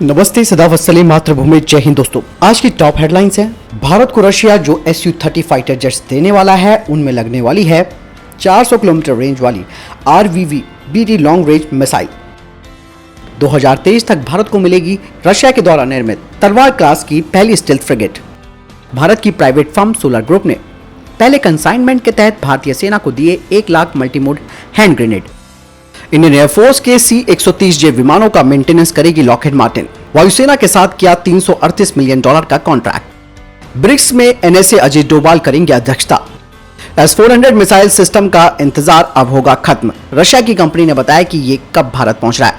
नमस्ते, सदा वत्सले मातृभूमि, जय हिंद। दोस्तों, आज की टॉप हेडलाइंस है। भारत को रशिया जो Su-30 फाइटर जेट्स देने वाला है, उनमें लगने वाली है 400 किलोमीटर रेंज वाली RVV-BD लॉन्ग रेंज मिसाइल। 2023 तक भारत को मिलेगी रशिया के द्वारा निर्मित तलवार क्लास की पहली स्टेल्थ फ्रिगेट। भारत की प्राइवेट फर्म सोलर ग्रुप ने पहले कंसाइनमेंट के तहत भारतीय सेना को दिए 1 lakh multimode hand grenade. Indian air force के C-130J विमानों का मेंटेनेंस करेगी लॉकहीड मार्टिन। वायुसेना के साथ किया $338 मिलियन का कॉन्ट्रैक्ट। ब्रिक्स में NSA अजीत डोभाल करेंगे अध्यक्षता। S-400 मिसाइल सिस्टम का इंतजार अब होगा खत्म। रशिया की कंपनी ने बताया कि ये कब भारत पहुंच रहा है।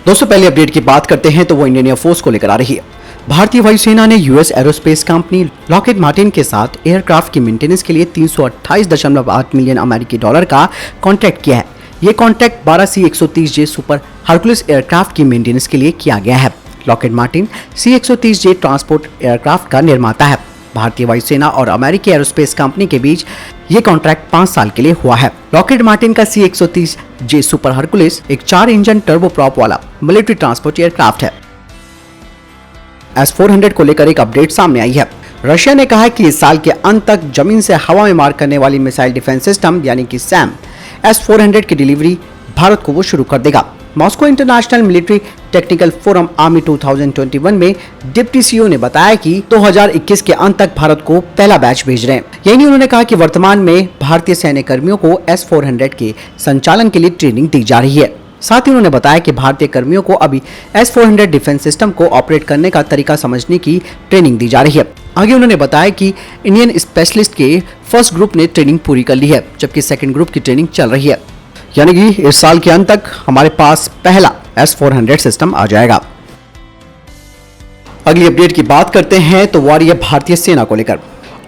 दोस्तों, पहले अपडेट की बात करते हैं तो वो इंडियन एयरफोर्स को लेकर आ रही है। भारतीय वायुसेना ने US aerospace company Lockheed Martin के साथ एयरक्राफ्ट की मेंटेनेंस के लिए $328.8 मिलियन अमेरिकी डॉलर का कॉन्ट्रैक्ट किया है। ये contract 12 C-130J super Hercules aircraft की मेंटेनेंस के लिए किया गया है। Lockheed Martin C-130J transport aircraft का निर्माता है। भारतीय वायुसेना और अमेरिकी एरोस्पेस कंपनी के बीच ये कॉन्ट्रैक्ट 5 साल के लिए हुआ है। लॉकहीड मार्टिन का C-130J सुपर हरकुलिस एक 4 इंजन टर्बो प्रॉप वाला मिलिट्री ट्रांसपोर्ट एयरक्राफ्ट है। S-400 को लेकर एक अपडेट सामने आई है। रशिया ने कहा है कि इस साल के अंत तक जमीन से हवा में मार करने वाली मिसाइल डिफेंस सिस्टम यानी कि SAM S-400 की डिलीवरी भारत को वो शुरू कर देगा। Moscow international military technical forum army 2021 में डिप्टी CEO ने बताया कि 2021 के अंत तक भारत को पहला बैच भेज रहे हैं। यही नहीं, उन्होंने कहा कि वर्तमान में भारतीय सैन्य कर्मियों को S-400 के संचालन के लिए ट्रेनिंग दी जा रही है। साथ ही उन्होंने बताया कि भारतीय कर्मियों को अभी S-400 डिफेंस सिस्टम को ऑपरेट करने का तरीका समझने की ट्रेनिंग दी जा रही है। आगे उन्होंने बताया कि इंडियन स्पेशलिस्ट के फर्स्ट ग्रुप ने ट्रेनिंग पूरी कर ली है, जबकि सेकंड ग्रुप की ट्रेनिंग चल रही है। यानी कि इस साल के अंत तक हमारे पास पहला S-400 सिस्टम आ जाएगा। अगली अपडेट की बात करते हैं तो वो आ रही है भारतीय सेना को लेकर।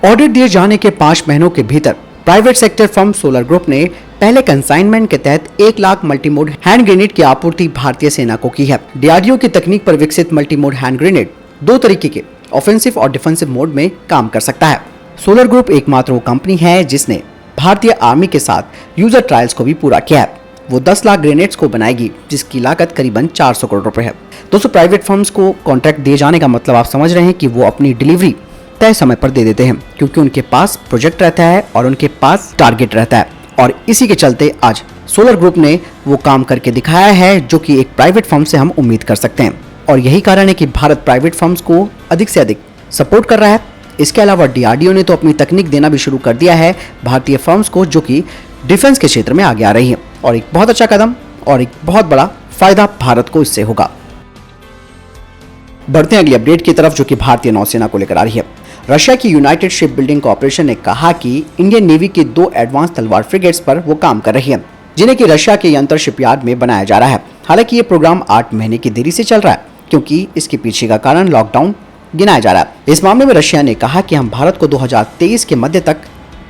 ऑर्डर दिए जाने के 5 महीनों के भीतर private sector firm solar group ने पहले कंसाइनमेंट के तहत 1 लाख मल्टीमोड हैंड ग्रेनेड की आपूर्ति भारतीय सेना को की है। DRDO की तकनीक पर विकसित मल्टीमोड हैंड ग्रेनेड 2 तरीके के ऑफेंसिव और डिफेंसिव मोड में काम कर सकता है। सोलर ग्रुप एकमात्र वो कंपनी है जिसने भारतीय आर्मी के साथ यूजर ट्रायल्स को भी पूरा किया है। वो 10 लाख ग्रेनेड्स को बनाएगी, जिसकी लागत करीबन 400 करोड़ रुपए है। दोस्तों, प्राइवेट फर्म्स को कॉन्ट्रैक्ट दिए जाने का मतलब आप समझ रहे हैं कि वो अपनी डिलीवरी तय समय पर दे देते हैं, क्योंकि उनके पास प्रोजेक्ट रहता है और उनके पास टारगेट रहता है। और इसी के चलते आज सोलर ग्रुप ने वो काम करके दिखाया है जो कि एक प्राइवेट फर्म से हम उम्मीद कर सकते हैं। और यही कारण है कि भारत प्राइवेट फर्म्स को अधिक से अधिक सपोर्ट कर रहा है। इसके अलावा DRDO ने तो अपनी तकनीक देना भी शुरू कर दिया है भारतीय फर्म्स को, जो कि डिफेंस के क्षेत्र में आगे आ रही है। और एक बहुत अच्छा कदम और एक बहुत बड़ा फायदा भारत को इससे होगा। बढ़ते हैं अगली अपडेट की तरफ, जो कि भारतीय नौसेना को लेकर आ रही है। रशिया की यूनाइटेड शिप बिल्डिंग कॉर्पोरेशन ने कहा कि इंडियन नेवी की 2 एडवांस तलवार फ्रिगेट्स पर वो काम कर रही है, जिन्हें कि रशिया के यंत्र शिपयार्ड में बनाया जा रहा है। हालांकि ये प्रोग्राम 8 महीने की देरी से चल रहा है, क्योंकि इसके पीछे का कारण लॉकडाउन गिनाया जा रहा है। इस मामले में रशिया ने कहा कि हम भारत को 2023 के मध्य तक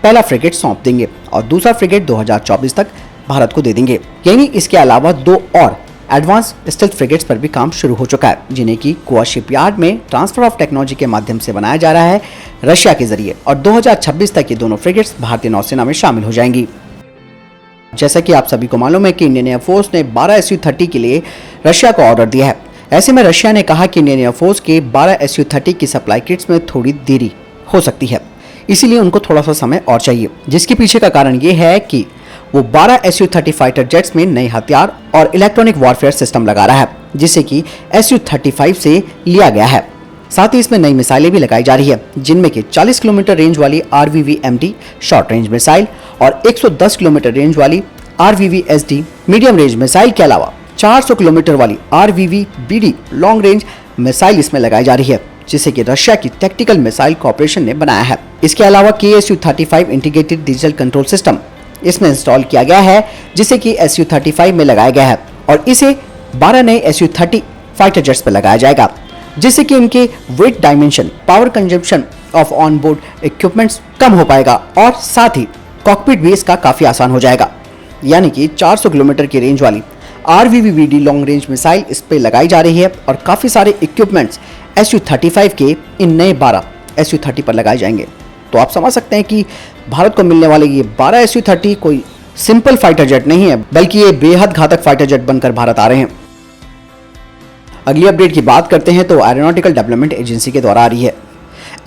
पहला फ्रिगेट सौंप देंगे और दूसरा फ्रिगेट 2024 तक भारत को दे देंगे। यानी इसके अलावा 2 और एडवांस स्टेल्थ फ्रिगेट्स पर भी काम शुरू हो चुका है, जिन्हें की गोवा शिपयार्ड में ट्रांसफर ऑफ टेक्नोलॉजी के माध्यम से बनाया जा रहा है रशिया के जरिए। और 2026 तक ये दोनों फ्रिगेट्स भारतीय नौसेना में शामिल हो जाएंगी। जैसा कि आप सभी को मालूम है कि इंडियन एयरफोर्स ने 12 Su-30 के लिए रशिया को ऑर्डर दिया है। ऐसे में रशिया ने कहा कि इंडियन एयरफोर्स के 12 Su-30 की सप्लाई किट्स में थोड़ी देरी हो सकती है, इसीलिए उनको थोड़ा सा समय और चाहिए। जिसके पीछे का कारण ये है कि वो 12 Su-30 फाइटर जेट्स में नए हथियार और इलेक्ट्रॉनिक वॉरफेयर सिस्टम लगा रहा है, जिसे कि Su-35 से लिया गया है। साथ ही इसमें नई मिसाइलें भी लगाई जा रही है, जिनमें कि 40 किलोमीटर रेंज वाली RVV-MD शॉर्ट रेंज मिसाइल और 110 किलोमीटर रेंज वाली RVV-SD मीडियम रेंज मिसाइल के अलावा 400 किलोमीटर वाली RVV-BD लॉन्ग रेंज मिसाइल इसमें लगाई जा रही है, जिसे कि रशिया की टैक्टिकल मिसाइल कॉर्पोरेशन ने बनाया है। इसके अलावा KSU-35 integrated digital control system इसमें इंस्टॉल किया गया है, जिसे कि Su-35 में लगाया गया है और इसे 12 नए Su-30 फाइटर जेट्स पर लगाया जाएगा, जिससे कि इनके weight dimension, power consumption of on board equipments कम हो पाएगा और साथ ही कॉकपिट भी इसका काफी आसान हो जाएगा। यानी कि 400 किलोमीटर की रेंज वाली RVV-BD लॉन्ग रेंज मिसाइल इस पे लगाई जा रही है और काफी सारे इक्विपमेंट्स Su-35 के इन नए 12 Su-30 पर लगाए जाएंगे। तो आप समझ सकते हैं कि भारत को मिलने वाले ये 12 Su-30 कोई सिंपल फाइटर जेट नहीं है, बल्कि ये बेहद घातक फाइटर जेट बनकर भारत आ रहे हैं। अगली अपडेट की बात करते हैं तो एरोनॉटिकल डेवलपमेंट एजेंसी के द्वारा आ रही है।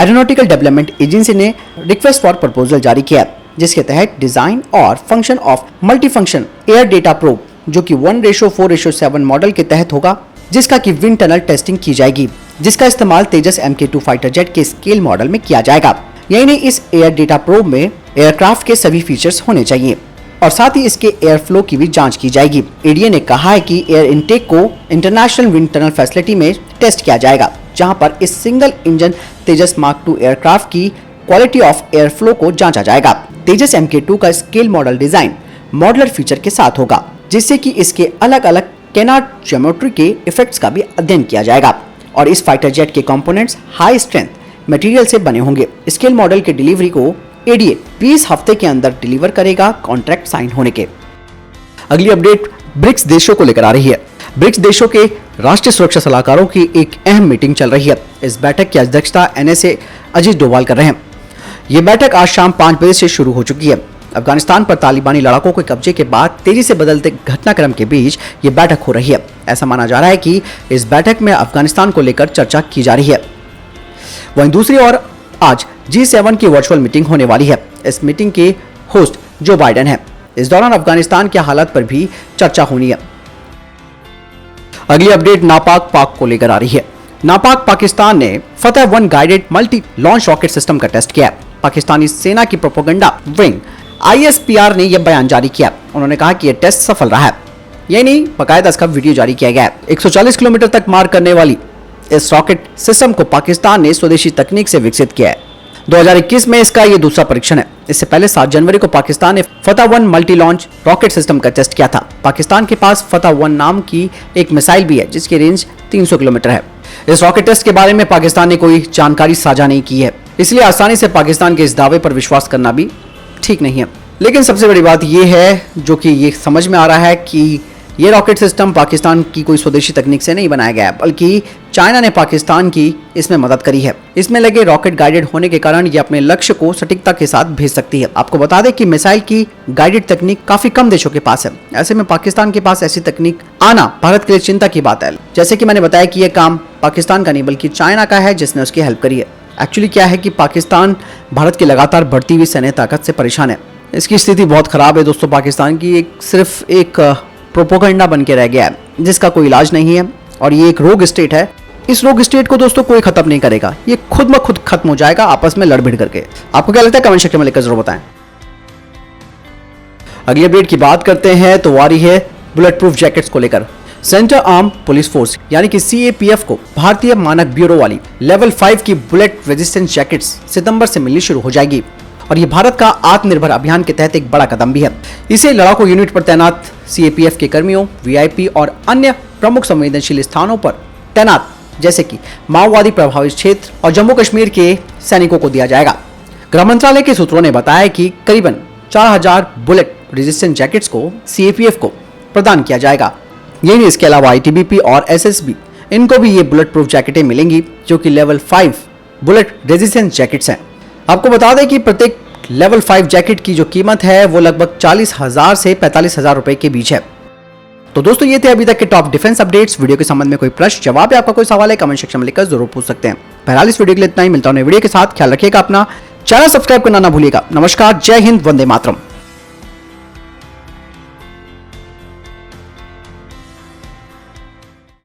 एरोनॉटिकल डेवलपमेंट एजेंसी ने रिक्वेस्ट फॉर प्रपोजल जारी किया, जिसके तहत डिजाइन और function of multi function air data probe, जो कि 1:4:7 मॉडल के तहत होगा, जिसका कि विंड टनल टेस्टिंग की जाएगी, जिसका इस्तेमाल तेजस MK2 फाइटर जेट के स्केल मॉडल में किया जाएगा। यही नहीं, इस एयर डेटा प्रोब में एयरक्राफ्ट के सभी फीचर्स होने चाहिए और साथ ही इसके एयर फ्लो की भी जांच की जाएगी। एडीए ने कहा है कि एयर इनटेक को इंटरनेशनल विंड टनल फैसिलिटी में टेस्ट किया जाएगा, जहां पर इस सिंगल इंजन तेजस मार्क 2 एयरक्राफ्ट की क्वालिटी ऑफ एयर फ्लो को जांचा जाएगा। तेजस MK2 का scale model design modular feature के साथ होगा, जिससे कि इसके अलग अलग कैनाट ज्योमेट्री के इफेक्ट्स का भी अध्ययन किया जाएगा और इस फाइटर जेट के कंपोनेंट्स हाई स्ट्रेंथ मटेरियल से बने होंगे। स्केल मॉडल की डिलीवरी को एडीए 20 हफ्ते के अंदर डिलीवर करेगा, कॉन्ट्रैक्ट साइन होने के। अगली अपडेट ब्रिक्स देशों को लेकर आ रही है। ब्रिक्स देशों के राष्ट्रीय सुरक्षा सलाहकारों की एक अहम मीटिंग चल रही है। इस बैठक की अध्यक्षता NSA अजीत डोभाल कर रहे हैं। ये बैठक आज शाम 5 बजे से शुरू हो चुकी है। अफगानिस्तान पर तालिबानी लड़ाकों के कब्जे के बाद तेजी से बदलते घटनाक्रम के बीच ये बैठक हो रही है। ऐसा माना जा रहा है कि इस बैठक में अफगानिस्तान को लेकर चर्चा की जा रही है। वहीं दूसरी ओर आज G7 की वर्चुअल मीटिंग होने वाली है। इस मीटिंग के होस्ट जो बाइडेन है। इस दौरान अफगानिस्तान के हालात पर भी चर्चा होनी है। अगली अपडेट नापाक पाक को लेकर आ रही है। नापाक पाकिस्तान ने फतह 1 guided multi launch rocket system का टेस्ट किया। पाकिस्तानी सेना की प्रोपेगेंडा विंग ISPR ने यह बयान जारी किया। उन्होंने कहा कि यह टेस्ट सफल रहा है। यही नहीं, बाकायदा इसका वीडियो जारी किया गया है। 140 किलोमीटर तक मार करने वाली इस रॉकेट सिस्टम को पाकिस्तान ने स्वदेशी तकनीक से विकसित किया है। 2021 में इसका ये दूसरा परीक्षण है। इससे पहले 7 जनवरी को पाकिस्तान ने फतह 1 मल्टी लॉन्च रॉकेट सिस्टम का टेस्ट किया था। पाकिस्तान के पास फतह 1 नाम की एक मिसाइल भी है, जिसकी रेंज 300 किलोमीटर है। इस रॉकेट टेस्ट के बारे में पाकिस्तान ने कोई जानकारी साझा नहीं की है, इसलिए आसानी से पाकिस्तान के इस दावे पर विश्वास करना भी ठीक नहीं है। लेकिन सबसे बड़ी बात यह है, जो कि ये समझ में आ रहा है कि ये रॉकेट सिस्टम पाकिस्तान की कोई स्वदेशी तकनीक से नहीं बनाया गया है, बल्कि चाइना ने पाकिस्तान की इसमें मदद करी है। इसमें लगे रॉकेट गाइडेड होने के कारण ये अपने लक्ष्य को सटीकता के साथ भेज सकती है। आपको बता दें कि मिसाइल की गाइडेड तकनीक काफी कम देशों के पास है। ऐसे में पाकिस्तान के पास ऐसी तकनीक आना भारत के लिए चिंता की बात है। जैसे कि मैंने बताया कि यह काम पाकिस्तान का नहीं बल्कि चाइना का है, जिसने उसकी हेल्प करी है। एक्चुअली क्या है कि पाकिस्तान भारत की लगातार बढ़ती हुई सैन्य ताकत से परेशान है। इसकी स्थिति बहुत खराब है दोस्तों। पाकिस्तान की सिर्फ एक प्रोपोगंडा बन के रह गया है, जिसका कोई इलाज नहीं है और ये एक रोग स्टेट है। इस रोग स्टेट को दोस्तों कोई खत्म नहीं करेगा, ये खुद ब खुद खत्म हो जाएगा आपस में लड़ भिड़ करके। आपको क्या लगता है? कमेंट सेक्शन में लिखकर जरूर बताएं। अगली अपडेट की बात करते हैं तो आ रही है बुलेट प्रूफ जैकेट्स को लेकर। सेंटर आर्म पुलिस फोर्स यानी कि CAPF को भारतीय मानक ब्यूरो वाली लेवल 5 की बुलेट रेजिस्टेंट जैकेट्स सितंबर से मिलनी शुरू हो जाएगी और ये भारत का आत्मनिर्भर अभियान के तहत एक बड़ा कदम भी है। इसे लड़ाकू यूनिट पर तैनात CAPF के कर्मियों, VIP और अन्य प्रमुख संवेदनशील स्थानों पर तैनात जैसे कि माओवादी प्रभावित क्षेत्र और जम्मू कश्मीर के सैनिकों को दिया जाएगा। गृह मंत्रालय के सूत्रों ने बताया कि करीबन 4000 बुलेट रेजिस्टेंट जैकेट्स को CAPF को प्रदान किया जाएगा। यही नहीं, इसके अलावा ITBP और SSB इनको भी ये बुलेट प्रूफ जैकेटें मिलेंगी, जो कि लेवल 5 बुलेट रेजिस्टेंट जैकेट्स हैं। आपको बता दें कि प्रत्येक लेवल 5 जैकेट की जो कीमत है वो लगभग 40,000 से 45,000 रुपए के बीच है। तो दोस्तों ये थे अभी तक के टॉप डिफेंस अपडेट्स। वीडियो के संबंध में कोई प्रश्न जवाब या आपका कोई सवाल है कमेंट सेक्शन में लिखकर जरूर पूछ सकते हैं। बहरहाल इस वीडियो के लिए इतना ही। मिलता हूं नए वीडियो के साथ। ख्याल रखिएगा अपना, चैनल सब्सक्राइब करना ना भूलिएगा। नमस्कार, जय हिंद, वंदे मातरम।